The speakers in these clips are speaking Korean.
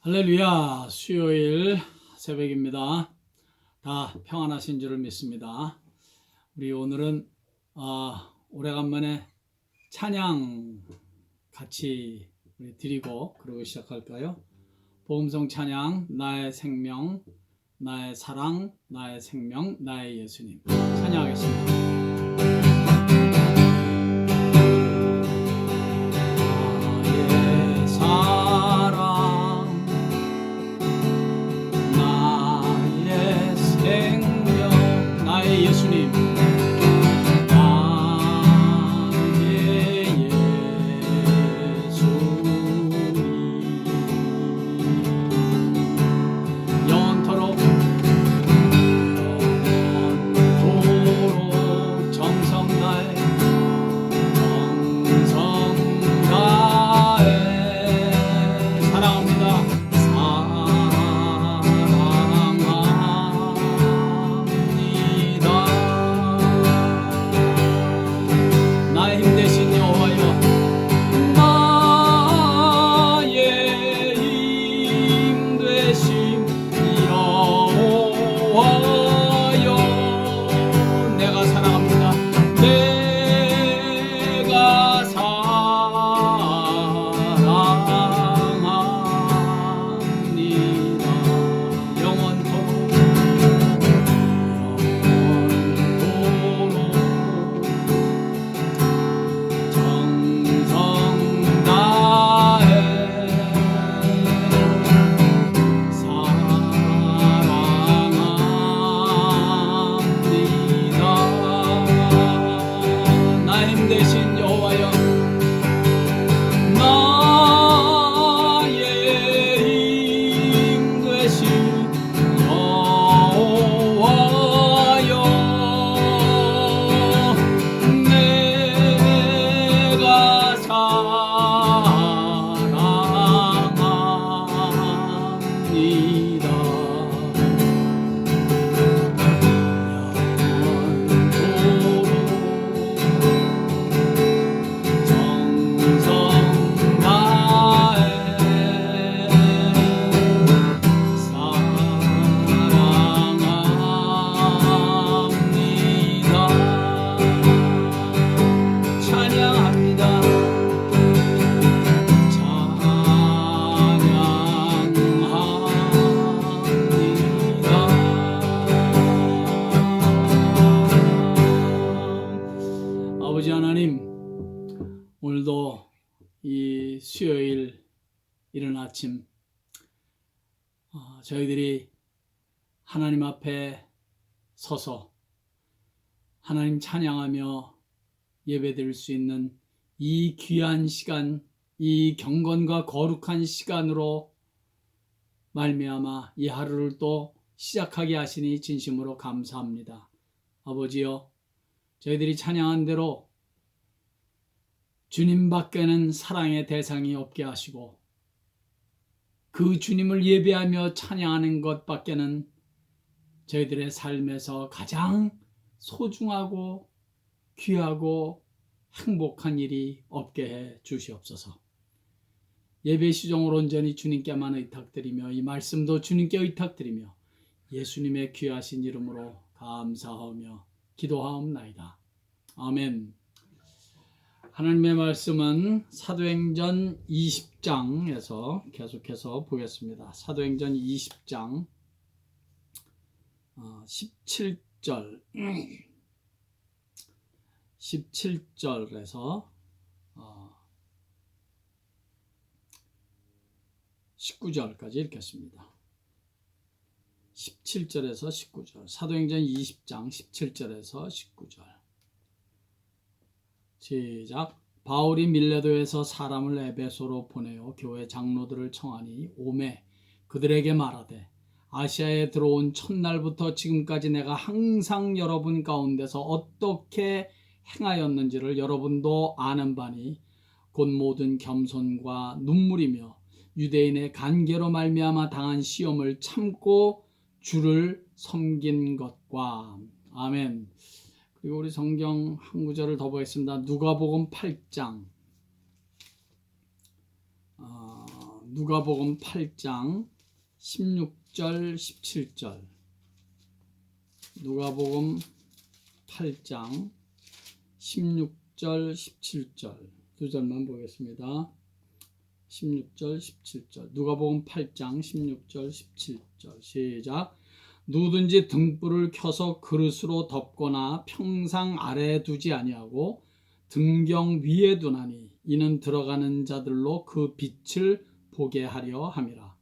할렐루야. 수요일 새벽입니다. 다 평안하신 줄을 믿습니다. 우리 오늘은 오래간만에 찬양 같이 우리 드리고 그러고 시작할까요? 복음성 찬양, 나의 생명, 나의 사랑, 나의 생명, 나의 예수님 찬양하겠습니다. 예수님 나의 예수님 영원토록 정성 다해 사랑합니다. 나의 힘 되신 여호와여, 나의 힘 되신 여호와여, 내가 사랑합니다. 내가 사랑합니다. 영원토록 대신 여호와여, 나의 힘 되신 여호와여, 내가 사랑합니다. 아버지 하나님, 오늘도 이 수요일 이른 아침 저희들이 하나님 앞에 서서 하나님 찬양하며 예배드릴 수 있는 이 귀한 시간, 이 경건과 거룩한 시간으로 말미암아 이 하루를 또 시작하게 하시니 진심으로 감사합니다. 아버지여, 저희들이 찬양한 대로 주님밖에는 사랑의 대상이 없게 하시고 그 주님을 예배하며 찬양하는 것밖에는 저희들의 삶에서 가장 소중하고 귀하고 행복한 일이 없게 해 주시옵소서. 예배 시종을 온전히 주님께만 의탁드리며 이 말씀도 주님께 의탁드리며 예수님의 귀하신 이름으로 감사하며 기도하옵나이다. 아멘. 하나님의 말씀은 사도행전 20장에서 계속해서 보겠습니다. 사도행전 20장 17절에서 19절까지 읽겠습니다. 17절에서 19절. 사도행전 20장 17절에서 19절. 시작. 바울이 밀레도에서 사람을 에베소로 보내어 교회 장로들을 청하니 오매 그들에게 말하되, 아시아에 들어온 첫날부터 지금까지 내가 항상 여러분 가운데서 어떻게 행하였는지를 여러분도 아는 바니 곧 모든 겸손과 눈물이며 유대인의 간계로 말미암아 당한 시험을 참고 주를 섬긴 것과. 아멘. 그리고 우리 성경 한 구절을 더 보겠습니다. 누가복음 8장 누가복음 8장 16절 17절. 누가복음 8장 16절 17절 두 절만 보겠습니다. 16절 17절. 누가복음 8장 16절 17절. 시작. 누구든지 등불을 켜서 그릇으로 덮거나 평상 아래에 두지 아니하고 등경 위에 두나니 이는 들어가는 자들로 그 빛을 보게 하려 함이라.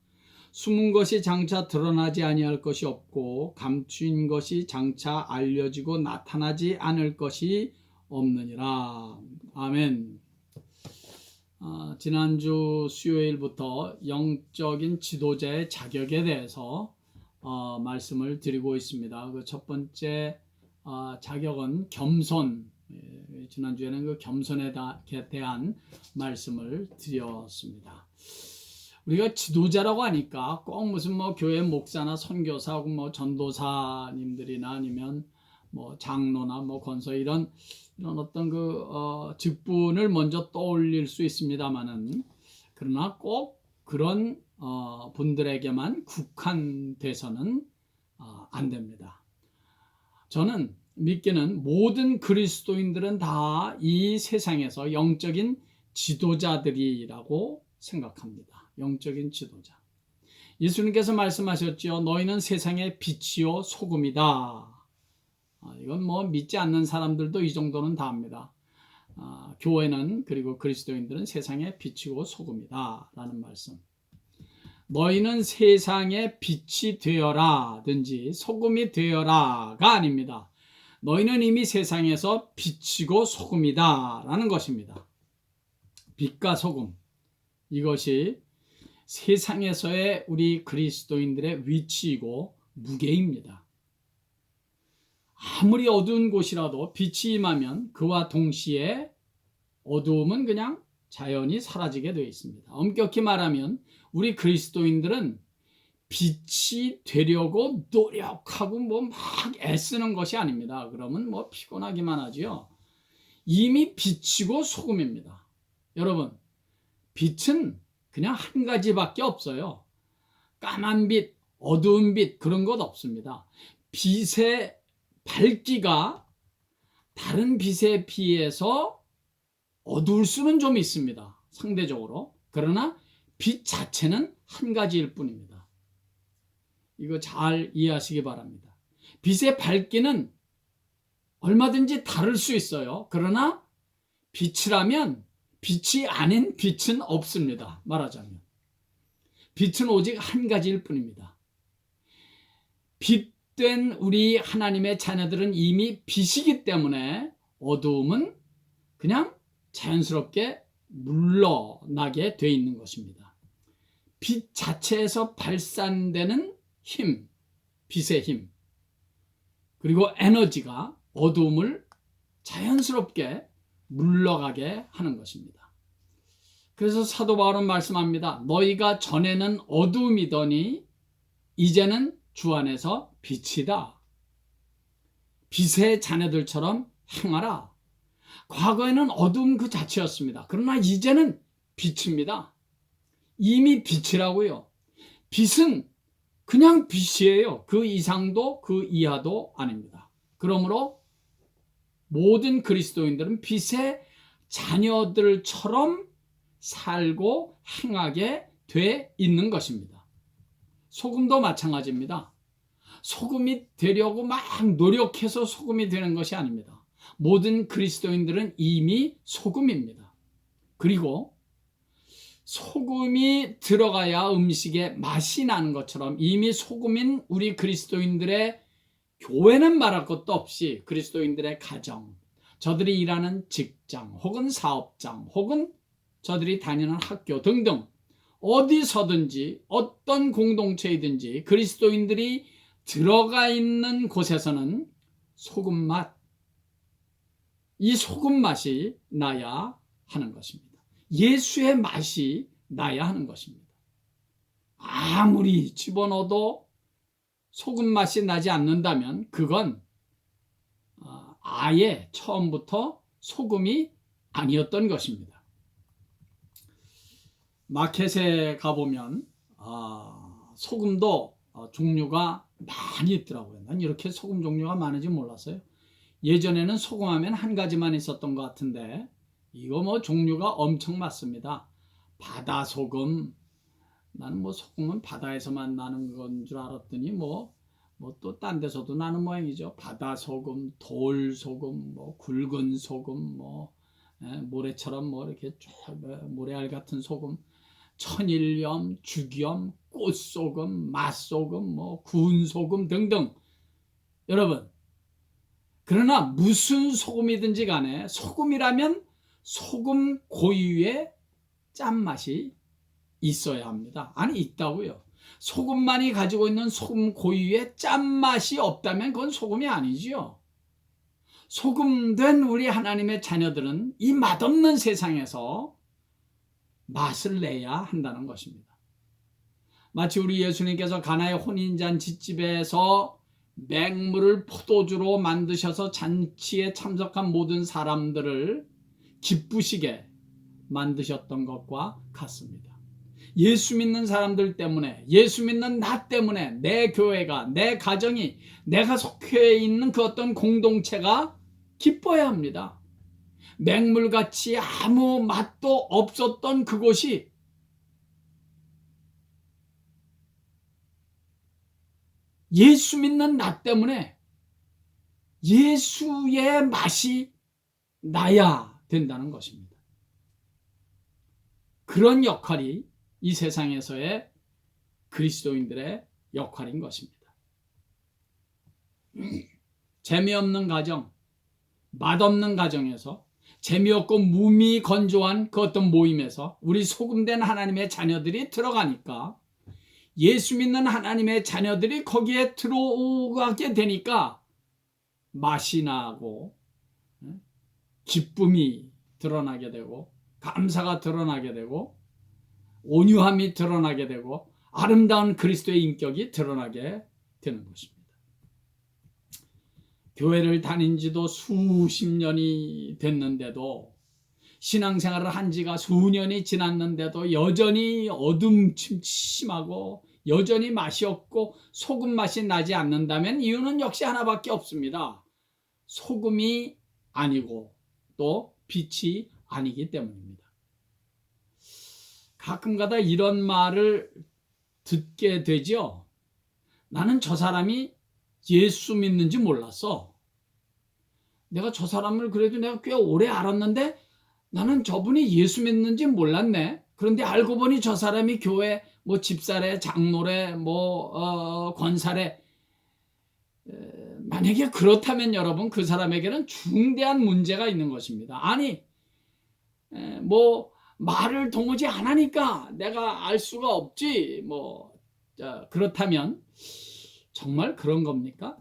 숨은 것이 장차 드러나지 아니할 것이 없고 감추인 것이 장차 알려지고 나타나지 않을 것이 없느니라. 아멘. 지난주 수요일부터 영적인 지도자의 자격에 대해서 말씀을 드리고 있습니다. 그 첫 번째 자격은 겸손. 지난주에는 그 겸손에 대한 말씀을 드렸습니다. 우리가 지도자라고 하니까 꼭 무슨 뭐 교회 목사나 선교사 혹은 뭐 전도사님들이나 아니면 뭐 장로나 뭐 권서 이런 어떤 그 직분을 먼저 떠올릴 수 있습니다만은, 그러나 꼭 그런 분들에게만 국한돼서는 안 됩니다. 저는 믿기는 모든 그리스도인들은 다 이 세상에서 영적인 지도자들이라고 생각합니다. 영적인 지도자. 예수님께서 말씀하셨죠. 너희는 세상의 빛이요 소금이다. 이건 뭐 믿지 않는 사람들도 이 정도는 다 압니다. 교회는, 그리고 그리스도인들은 세상의 빛이고 소금이다 라는 말씀. 너희는 세상의 빛이 되어라든지 소금이 되어라가 아닙니다. 너희는 이미 세상에서 빛이고 소금이다 라는 것입니다. 빛과 소금, 이것이 세상에서의 우리 그리스도인들의 위치이고 무게입니다. 아무리 어두운 곳이라도 빛이 임하면 그와 동시에 어두움은 그냥 자연히 사라지게 되어 있습니다. 엄격히 말하면 우리 그리스도인들은 빛이 되려고 노력하고 뭐 막 애쓰는 것이 아닙니다. 그러면 뭐 피곤하기만 하지요. 이미 빛이고 소금입니다. 여러분, 빛은 그냥 한 가지밖에 없어요. 까만 빛, 어두운 빛, 그런 것 없습니다. 빛의 밝기가 다른 빛에 비해서 어두울 수는 좀 있습니다. 상대적으로. 그러나 빛 자체는 한 가지일 뿐입니다. 이거 잘 이해하시기 바랍니다. 빛의 밝기는 얼마든지 다를 수 있어요. 그러나 빛이라면 빛이 아닌 빛은 없습니다. 말하자면 빛은 오직 한 가지일 뿐입니다. 빛된 우리 하나님의 자녀들은 이미 빛이기 때문에 어두움은 그냥 자연스럽게 물러나게 돼 있는 것입니다. 빛 자체에서 발산되는 힘, 빛의 힘, 그리고 에너지가 어두움을 자연스럽게 물러가게 하는 것입니다. 그래서 사도 바울은 말씀합니다. 너희가 전에는 어두움이더니 이제는 주 안에서 빛이다. 빛의 자녀들처럼 행하라. 과거에는 어두움 그 자체였습니다. 그러나 이제는 빛입니다. 이미 빛이라고요. 빛은 그냥 빛이에요. 그 이상도 그 이하도 아닙니다. 그러므로 모든 그리스도인들은 빛의 자녀들처럼 살고 행하게 돼 있는 것입니다. 소금도 마찬가지입니다. 소금이 되려고 막 노력해서 소금이 되는 것이 아닙니다. 모든 그리스도인들은 이미 소금입니다. 그리고 소금이 들어가야 음식에 맛이 나는 것처럼 이미 소금인 우리 그리스도인들의 교회는 말할 것도 없이 그리스도인들의 가정, 저들이 일하는 직장 혹은 사업장 혹은 저들이 다니는 학교 등등 어디서든지 어떤 공동체이든지 그리스도인들이 들어가 있는 곳에서는 소금맛, 이 소금맛이 나야 하는 것입니다. 예수의 맛이 나야 하는 것입니다. 아무리 집어넣어도 소금맛이 나지 않는다면 그건 아예 처음부터 소금이 아니었던 것입니다. 마켓에 가보면 소금도 종류가 많이 있더라고요. 난 이렇게 소금 종류가 많은지 몰랐어요. 예전에는 소금하면 한 가지만 있었던 것 같은데 이거 뭐 종류가 엄청 많습니다. 바다 소금, 나는 뭐 소금은 바다에서만 나는 건 줄 알았더니 뭐 또 딴 데서도 나는 모양이죠. 바다 소금, 돌 소금, 뭐 굵은 소금, 뭐 모래처럼 뭐 이렇게 쫙 모래알 같은 소금, 천일염, 죽염, 꽃소금, 맛소금, 뭐 구운 소금 등등. 여러분, 그러나 무슨 소금이든지 간에 소금이라면 소금 고유의 짠맛이 있어야 합니다. 아니, 있다고요. 소금만이 가지고 있는 소금 고유의 짠맛이 없다면 그건 소금이 아니지요. 소금된 우리 하나님의 자녀들은 이 맛없는 세상에서 맛을 내야 한다는 것입니다. 마치 우리 예수님께서 가나의 혼인잔치집에서 맹물을 포도주로 만드셔서 잔치에 참석한 모든 사람들을 기쁘시게 만드셨던 것과 같습니다. 예수 믿는 사람들 때문에, 예수 믿는 나 때문에 내 교회가, 내 가정이, 내가 속해 있는 그 어떤 공동체가 기뻐야 합니다. 맹물같이 아무 맛도 없었던 그곳이 예수 믿는 나 때문에 예수의 맛이 나야 된다는 것입니다. 그런 역할이 이 세상에서의 그리스도인들의 역할인 것입니다. 재미없는 가정, 맛없는 가정에서, 재미없고 무미건조한 그 어떤 모임에서 우리 소금된 하나님의 자녀들이 들어가니까, 예수 믿는 하나님의 자녀들이 거기에 들어가게 되니까 맛이 나고 기쁨이 드러나게 되고 감사가 드러나게 되고 온유함이 드러나게 되고 아름다운 그리스도의 인격이 드러나게 되는 것입니다. 교회를 다닌 지도 수십 년이 됐는데도, 신앙생활을 한 지가 수년이 지났는데도 여전히 어둠침침하고 여전히 맛이 없고 소금 맛이 나지 않는다면 이유는 역시 하나밖에 없습니다. 소금이 아니고 또 빛이 아니기 때문입니다. 가끔가다 이런 말을 듣게 되죠. 나는 저 사람이 예수 믿는지 몰랐어. 내가 저 사람을 그래도 내가 꽤 오래 알았는데 나는 저분이 예수 믿는지 몰랐네. 그런데 알고 보니 저 사람이 교회 뭐 집사래, 장로래, 권사래. 만약에 그렇다면 여러분, 그 사람에게는 중대한 문제가 있는 것입니다. 아니, 말을 도무지 안 하니까 내가 알 수가 없지. 그렇다면 정말 그런 겁니까?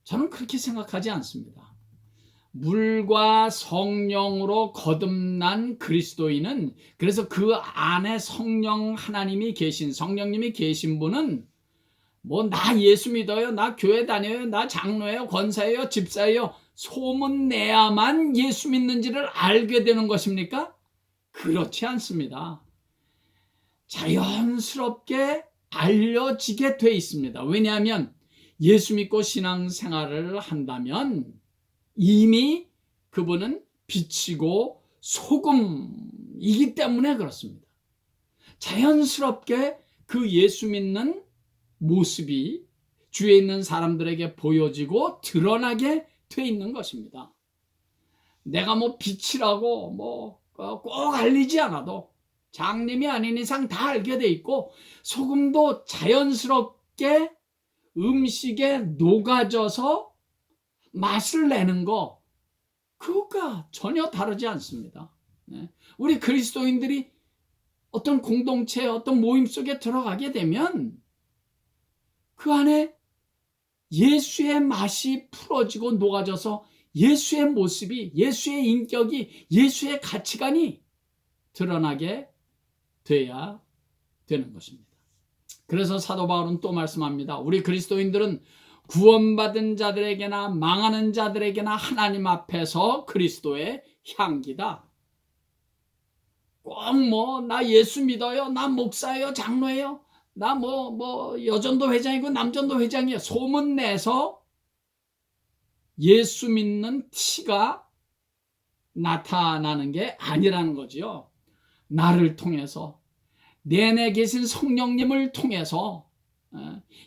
저는 그렇게 생각하지 않습니다. 물과 성령으로 거듭난 그리스도인은, 그래서 그 안에 성령 하나님이 계신, 성령님이 계신 분은 나 예수 믿어요, 나 교회 다녀요, 나 장로예요, 권사예요, 집사예요, 소문 내야만 예수 믿는지를 알게 되는 것입니까? 그렇지 않습니다. 자연스럽게 알려지게 돼 있습니다. 왜냐하면 예수 믿고 신앙생활을 한다면 이미 그분은 빛이고 소금이기 때문에 그렇습니다. 자연스럽게 그 예수 믿는 모습이 주위에 있는 사람들에게 보여지고 드러나게 돼 있는 것입니다. 내가 빛이라고 꼭 알리지 않아도 장님이 아닌 이상 다 알게 돼 있고, 소금도 자연스럽게 음식에 녹아져서 맛을 내는 거, 그것과 전혀 다르지 않습니다. 우리 그리스도인들이 어떤 공동체, 어떤 모임 속에 들어가게 되면 그 안에 예수의 맛이 풀어지고 녹아져서 예수의 모습이, 예수의 인격이, 예수의 가치관이 드러나게 돼야 되는 것입니다. 그래서 사도 바울은 또 말씀합니다. 우리 그리스도인들은 구원받은 자들에게나 망하는 자들에게나 하나님 앞에서 그리스도의 향기다. 꼭 뭐 나 예수 믿어요, 나 목사예요, 장로예요, 나 여전도 회장이고 남전도 회장이에요 소문 내서 예수 믿는 티가 나타나는 게 아니라는 거지요. 나를 통해서, 내 안에 계신 성령님을 통해서,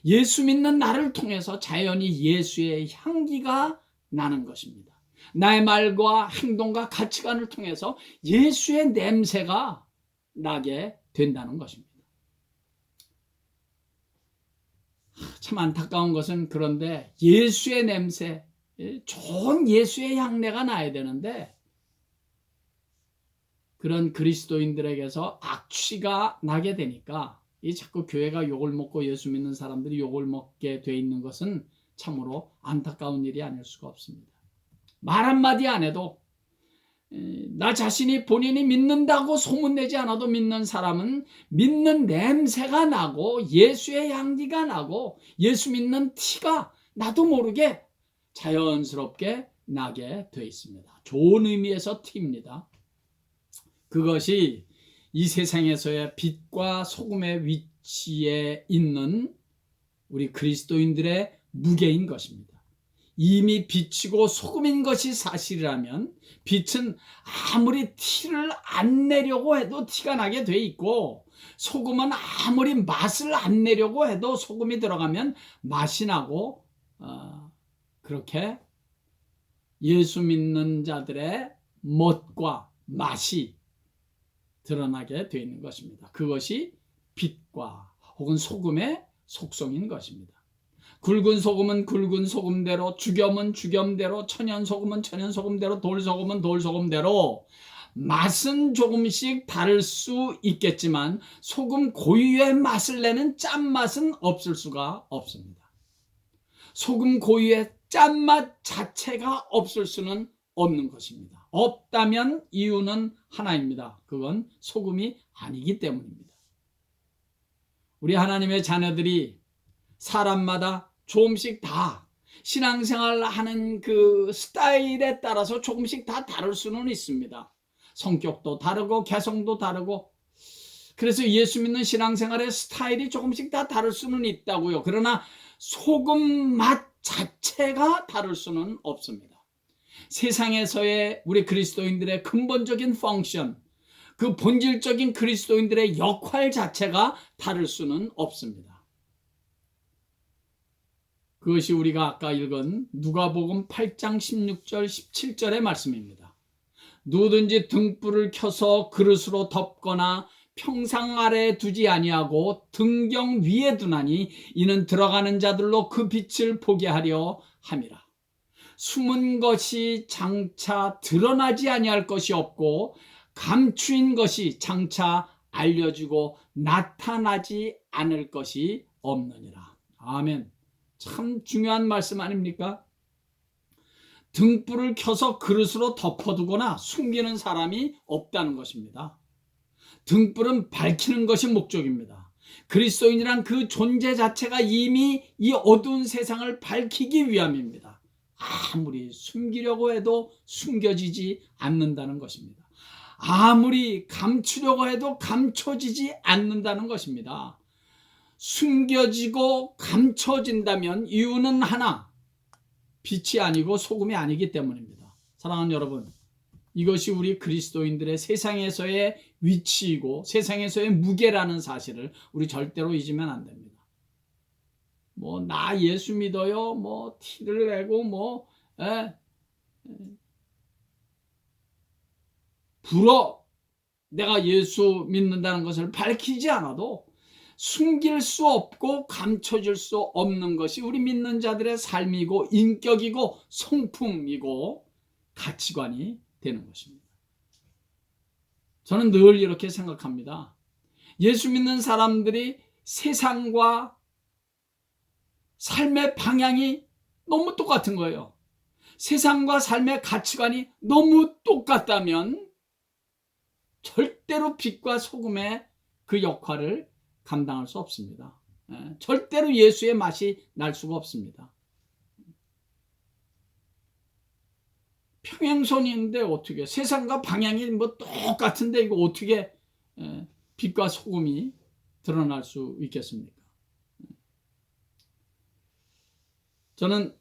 예수 믿는 나를 통해서 자연히 예수의 향기가 나는 것입니다. 나의 말과 행동과 가치관을 통해서 예수의 냄새가 나게 된다는 것입니다. 참 안타까운 것은, 그런데 예수의 냄새, 좋은 예수의 향내가 나야 되는데 그런 그리스도인들에게서 악취가 나게 되니까 이 자꾸 교회가 욕을 먹고 예수 믿는 사람들이 욕을 먹게 돼 있는 것은 참으로 안타까운 일이 아닐 수가 없습니다. 말 한마디 안 해도, 나 자신이 본인이 믿는다고 소문내지 않아도 믿는 사람은 믿는 냄새가 나고 예수의 향기가 나고 예수 믿는 티가 나도 모르게 자연스럽게 나게 돼 있습니다. 좋은 의미에서 티입니다. 그것이 이 세상에서의 빛과 소금의 위치에 있는 우리 그리스도인들의 무게인 것입니다. 이미 빛이고 소금인 것이 사실이라면 빛은 아무리 티를 안 내려고 해도 티가 나게 돼 있고, 소금은 아무리 맛을 안 내려고 해도 소금이 들어가면 맛이 나고, 그렇게 예수 믿는 자들의 멋과 맛이 드러나게 되어 있는 것입니다. 그것이 빛과 혹은 소금의 속성인 것입니다. 굵은 소금은 굵은 소금대로, 죽염은 죽염대로, 천연소금은 천연소금대로, 돌소금은 돌소금대로 맛은 조금씩 다를 수 있겠지만 소금 고유의 맛을 내는 짠맛은 없을 수가 없습니다. 소금 고유의 짠맛 자체가 없을 수는 없는 것입니다. 없다면 이유는 하나입니다. 그건 소금이 아니기 때문입니다. 우리 하나님의 자녀들이 사람마다 조금씩 다 신앙생활 하는 그 스타일에 따라서 조금씩 다 다를 수는 있습니다. 성격도 다르고 개성도 다르고, 그래서 예수 믿는 신앙생활의 스타일이 조금씩 다 다를 수는 있다고요. 그러나 소금 맛 자체가 다를 수는 없습니다. 세상에서의 우리 그리스도인들의 근본적인 펑션, 그 본질적인 그리스도인들의 역할 자체가 다를 수는 없습니다. 그것이 우리가 아까 읽은 누가복음 8장 16절 17절의 말씀입니다. 누구든지 등불을 켜서 그릇으로 덮거나 평상 아래에 두지 아니하고 등경 위에 두나니 이는 들어가는 자들로 그 빛을 보게 하려 함이라. 숨은 것이 장차 드러나지 아니할 것이 없고 감추인 것이 장차 알려지고 나타나지 않을 것이 없느니라. 아멘. 참 중요한 말씀 아닙니까? 등불을 켜서 그릇으로 덮어두거나 숨기는 사람이 없다는 것입니다. 등불은 밝히는 것이 목적입니다. 그리스도인이란 그 존재 자체가 이미 이 어두운 세상을 밝히기 위함입니다. 아무리 숨기려고 해도 숨겨지지 않는다는 것입니다. 아무리 감추려고 해도 감춰지지 않는다는 것입니다. 숨겨지고 감춰진다면 이유는 하나, 빛이 아니고 소금이 아니기 때문입니다. 사랑하는 여러분, 이것이 우리 그리스도인들의 세상에서의 위치이고 세상에서의 무게라는 사실을 우리 절대로 잊으면 안 됩니다. 나 예수 믿어요, 티를 내고 불어 내가 예수 믿는다는 것을 밝히지 않아도 숨길 수 없고 감춰질 수 없는 것이 우리 믿는 자들의 삶이고 인격이고 성품이고 가치관이 되는 것입니다. 저는 늘 이렇게 생각합니다. 예수 믿는 사람들이 세상과 삶의 방향이 너무 똑같은 거예요. 세상과 삶의 가치관이 너무 똑같다면 절대로 빛과 소금의 그 역할을 감당할 수 없습니다. 절대로 예수의 맛이 날 수가 없습니다. 평행선인데 어떻게 세상과 방향이 뭐 똑같은데 이거 어떻게 빛과 소금이 드러날 수 있겠습니까? 저는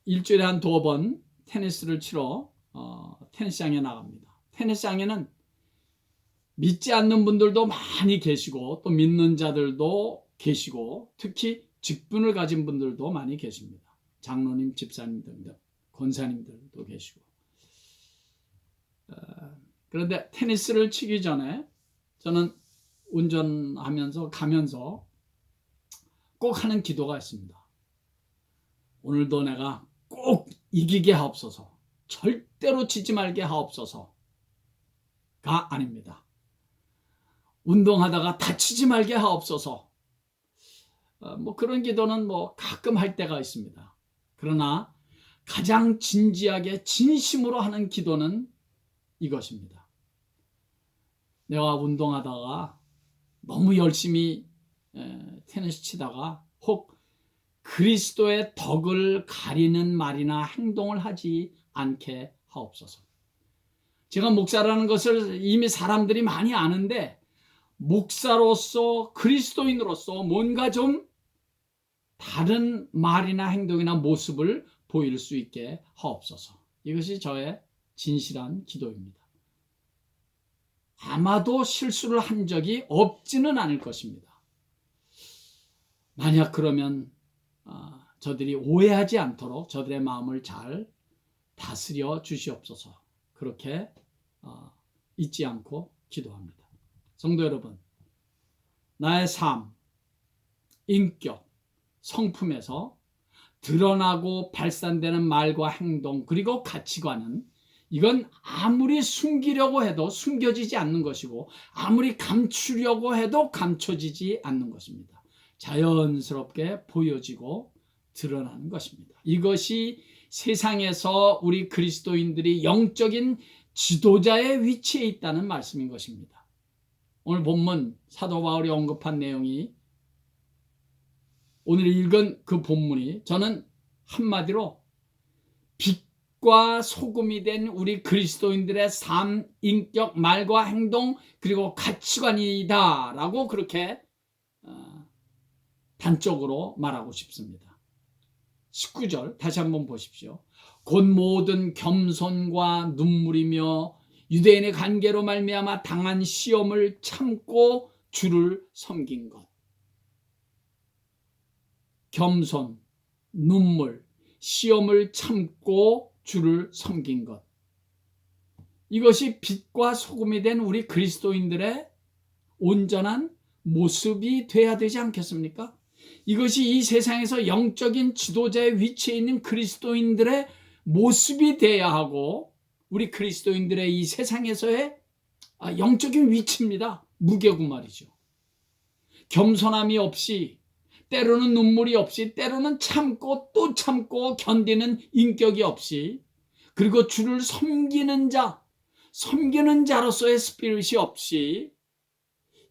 일주일에 한 2번 테니스를 치러 테니스장에 나갑니다. 테니스장에는 믿지 않는 분들도 많이 계시고 또 믿는 자들도 계시고 특히 직분을 가진 분들도 많이 계십니다. 장로님, 집사님들, 권사님들도 계시고. 그런데 테니스를 치기 전에 저는 운전하면서 가면서 꼭 하는 기도가 있습니다. 오늘도 내가 꼭 이기게 하옵소서. 절대로 지지 말게 하옵소서가 아닙니다. 운동하다가 다치지 말게 하옵소서. 뭐 그런 기도는 뭐 가끔 할 때가 있습니다. 그러나 가장 진지하게 진심으로 하는 기도는 이것입니다. 내가 운동하다가 너무 열심히 테니스 치다가 혹 그리스도의 덕을 가리는 말이나 행동을 하지 않게 하옵소서. 제가 목사라는 것을 이미 사람들이 많이 아는데 목사로서 그리스도인으로서 뭔가 좀 다른 말이나 행동이나 모습을 보일 수 있게 하옵소서. 이것이 저의 진실한 기도입니다. 아마도 실수를 한 적이 없지는 않을 것입니다. 만약 그러면 저들이 오해하지 않도록 저들의 마음을 잘 다스려 주시옵소서. 그렇게 잊지 않고 기도합니다. 성도 여러분, 나의 삶, 인격, 성품에서 드러나고 발산되는 말과 행동 그리고 가치관은 이건 아무리 숨기려고 해도 숨겨지지 않는 것이고 아무리 감추려고 해도 감춰지지 않는 것입니다. 자연스럽게 보여지고 드러나는 것입니다. 이것이 세상에서 우리 그리스도인들이 영적인 지도자의 위치에 있다는 말씀인 것입니다. 오늘 본문 사도 바울이 언급한 내용이 오늘 읽은 그 본문이 저는 한마디로 빛과 소금이 된 우리 그리스도인들의 삶, 인격, 말과 행동 그리고 가치관이다 라고 그렇게 단적으로 말하고 싶습니다. 19절 다시 한번 보십시오. 곧 모든 겸손과 눈물이며 유대인의 관계로 말미암아 당한 시험을 참고 주를 섬긴 것. 겸손, 눈물, 시험을 참고 주를 섬긴 것. 이것이 빛과 소금이 된 우리 그리스도인들의 온전한 모습이 돼야 되지 않겠습니까? 이것이 이 세상에서 영적인 지도자의 위치에 있는 그리스도인들의 모습이 돼야 하고 우리 그리스도인들의 이 세상에서의 영적인 위치입니다. 무게고 말이죠. 겸손함이 없이 때로는 눈물이 없이 때로는 참고 또 참고 견디는 인격이 없이 그리고 주를 섬기는 자로서의 스피릿이 없이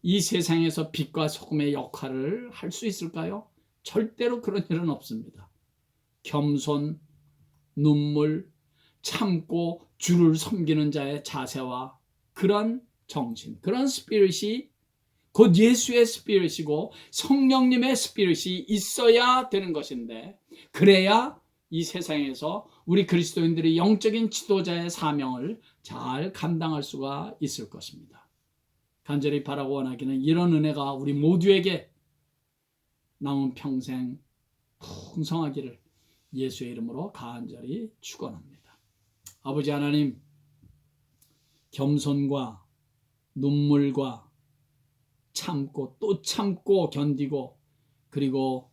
이 세상에서 빛과 소금의 역할을 할 수 있을까요? 절대로 그런 일은 없습니다. 겸손, 눈물, 참고 주를 섬기는 자의 자세와 그런 정신, 그런 스피릿이 곧 예수의 스피릿이고 성령님의 스피릿이 있어야 되는 것인데 그래야 이 세상에서 우리 그리스도인들이 영적인 지도자의 사명을 잘 감당할 수가 있을 것입니다. 간절히 바라고 원하기는 이런 은혜가 우리 모두에게 남은 평생 풍성하기를 예수의 이름으로 간절히 축원합니다. 아버지 하나님, 겸손과 눈물과 참고 또 참고 견디고 그리고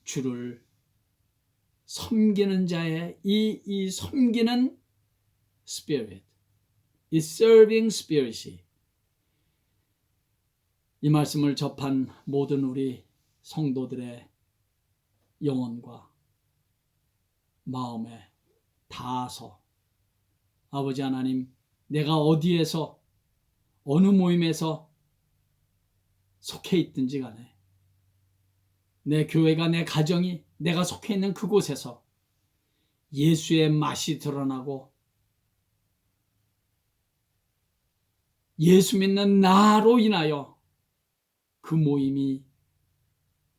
주를 섬기는 자의 이 섬기는 spirit, 이 serving spirit이 이 말씀을 접한 모든 우리 성도들의 영혼과 마음에 닿아서 아버지 하나님, 내가 어디에서 어느 모임에서 속해 있든지 간에 내 교회가 내 가정이 내가 속해 있는 그곳에서 예수의 맛이 드러나고 예수 믿는 나로 인하여 그 모임이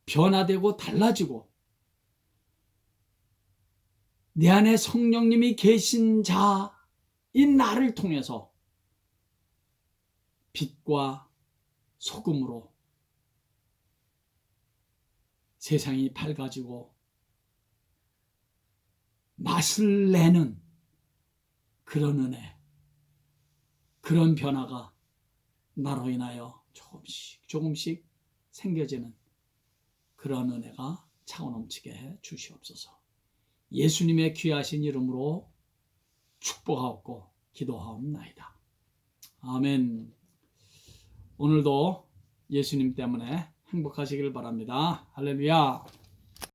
변화되고 달라지고 내 안에 성령님이 계신 자인 나를 통해서 빛과 소금으로 세상이 밝아지고 맛을 내는 그런 은혜, 그런 변화가 나로 인하여 조금씩 생겨지는 그런 은혜가 차고 넘치게 해 주시옵소서. 예수님의 귀하신 이름으로 축복하옵고 기도하옵나이다. 아멘. 오늘도 예수님 때문에 행복하시길 바랍니다. 할렐루야.